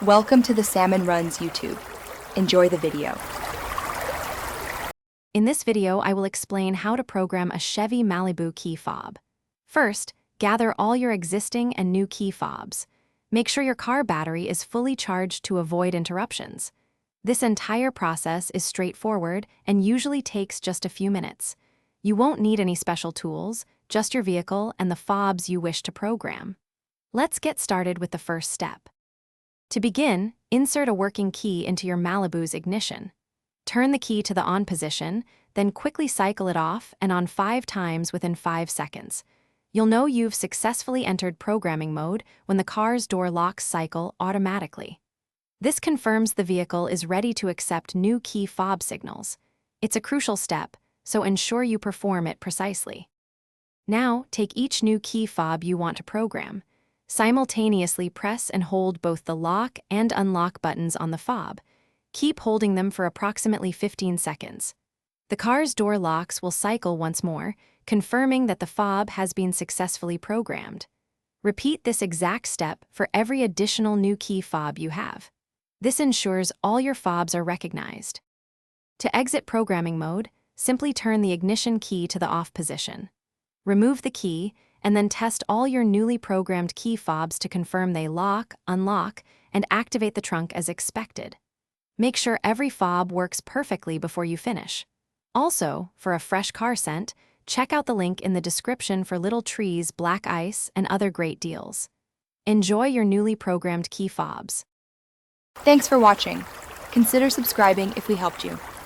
Welcome to the Salmon Runs YouTube. Enjoy the video. In this video, I will explain how to program a Chevy Malibu key fob. First, gather all your existing and new key fobs. Make sure your car battery is fully charged to avoid interruptions. This entire process is straightforward and usually takes just a few minutes. You won't need any special tools, just your vehicle and the fobs you wish to program. Let's get started with the first step. To begin, insert a working key into your Malibu's ignition. Turn the key to the on position, then quickly cycle it off and on 5 times within 5 seconds. You'll know you've successfully entered programming mode when the car's door locks cycle automatically. This confirms the vehicle is ready to accept new key fob signals. It's a crucial step, so ensure you perform it precisely. Now, take each new key fob you want to program. Simultaneously press and hold both the lock and unlock buttons on the fob. Keep holding them for approximately 15 seconds. The car's door locks will cycle once more, confirming that the fob has been successfully programmed. Repeat this exact step for every additional new key fob you have. This ensures all your fobs are recognized. To exit programming mode, simply turn the ignition key to the off position. Remove the key, and then test all your newly programmed key fobs to confirm they lock, unlock, and activate the trunk as expected. Make sure every fob works perfectly before you finish. Also, for a fresh car scent, check out the link in the description for Little Trees, Black Ice, and other great deals. Enjoy your newly programmed key fobs. Thanks for watching. Consider subscribing if we helped you.